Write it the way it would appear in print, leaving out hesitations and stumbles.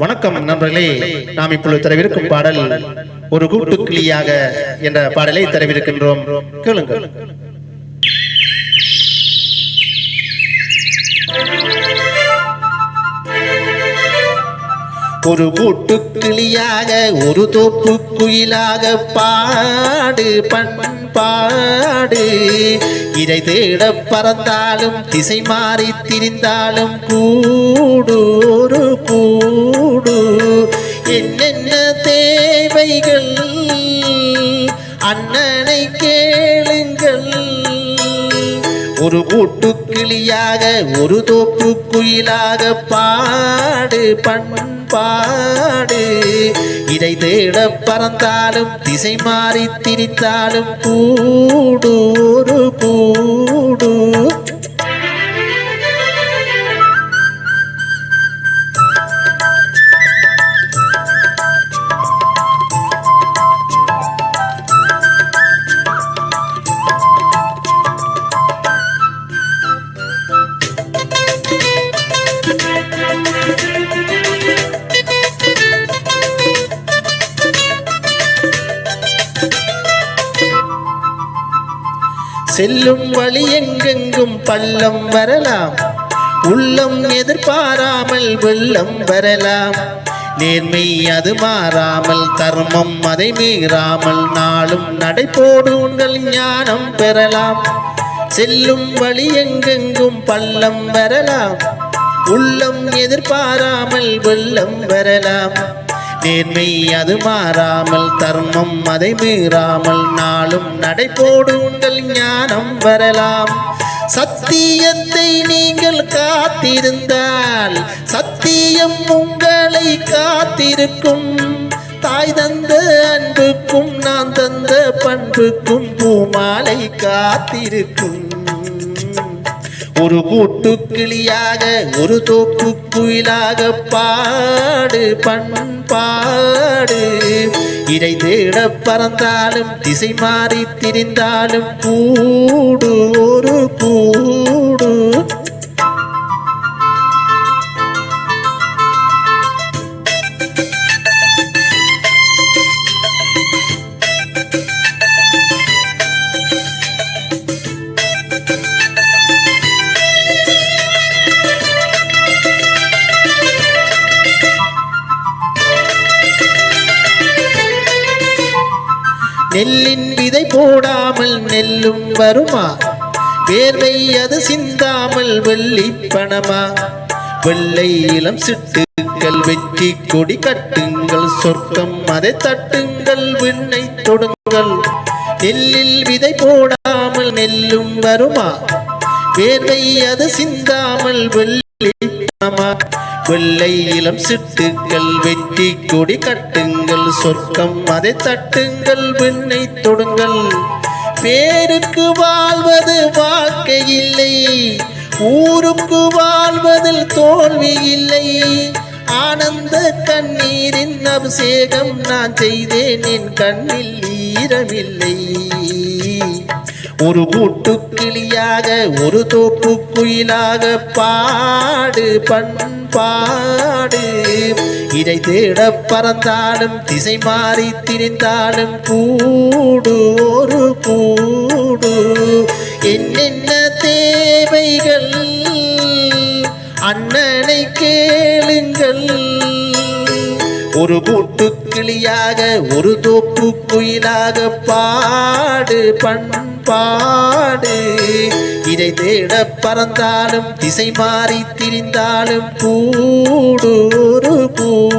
வணக்கம் நண்பர்களே, நாம் இப்பொழுது தரவிருக்கும் பாடல் ஒரு கூட்டுக்கிளியாக என்ற பாடலை தரவிருக்கின்றோம். கேளுங்கள். ஒரு கூட்டுக்கிளியாக ஒரு தோப்பு குயிலாக பாடு பண்பாடு. இதை தேட பறந்தாலும் திசை மாறி திரிந்தாலும் கூடு ஒரு கூடு. என்னென்ன தேவைகள் அண்ணனை கேளுங்கள். ஒரு கூட்டுக்கிளியாக ஒரு தோப்பு குயிலாக பாடு பண்பாடு. இதை தேட பறந்தாலும் திசை மாறி திரித்தாலும் கூடு ஒரு கூடு. செல்லும் வழி எங்கெங்கும் பள்ளம் வரலாம், உள்ளம் எதிர்பாராமல் வெள்ளம் வரலாம். நேர்மை அது மாறாமல், தர்மம் அதை மீறாமல், நாளும் நடைபோடு உங்கள் ஞானம் பெறலாம். செல்லும் வழி எங்கெங்கும் பள்ளம் வரலாம், உள்ளம் எதிர்பாராமல் வெள்ளம் வரலாம். நேர்மை அது மாறாமல், தர்மம் அதை மீறாமல், நாளும் நடைபோடு உங்கள் ஞானம் வரலாம். சத்தியத்தை நீங்கள் காத்திருந்தால் சத்தியம் உங்களை காத்திருக்கும். தாய் தந்த அன்புக்கும் நான் தந்த பண்புக்கும் பூமாலை காத்திருக்கும். ஒரு கூட்டுக்கிளியாக ஒரு தோப்பு குயிலாக பாடு பண்பாடு. இதை தேட பறந்தாலும் திசை மாறி திரிந்தாலும் கூடு ஒரு கூடு. நெல்லின் விதை போடாமல் நெல்லும் வருமா? வேர்வை அது சிந்தாமல் வெள்ளி பணமா? வெள்ளை இளம் சிட்டுக்கள் வெற்றி கொடி கட்டுங்கள், சொர்க்கம் அதை தட்டுங்கள், விண்ணை தொடுங்கள். நெல்லில் விதை போடாமல் நெல்லும் வருமா? வேர்வை அது சிந்தாமல் வெள்ளி பணமா? வெள்ளை இளம் சிட்டுக்கள் வெற்றி கொடி கட்டுங்கள், சொர்க்கம் அதை தட்டுங்கள், விண்ணை தொடுங்கள். பேருக்கு வாழ்வது வாழ்க்கை இல்லை, ஊருக்கு வாழ்வதில் தோல்வி இல்லை. ஆனந்த கண்ணீரின் அபிஷேகம் நான் செய்தேன், என் கண்ணில் ஈரமில்லை. ஒரு கூட்டுக்கிளியாக ஒரு தோப்பு குயிலாக பாடு பண்பாடு. இதை தேட பறந்தாலும் திசை மாறி திரிந்தாலும் கூடு ஒரு கூடு. என்னென்ன தேவைகள் அண்ணனை கேளுங்கள். ஒரு கூட்டுக்கிளியாக ஒரு தோப்பு குயிலாக பாடு பண்பாடு. இதை தேட பறந்தாலும் திசை மாறி திரிந்தாலும் கூடு ஒரு கூடு.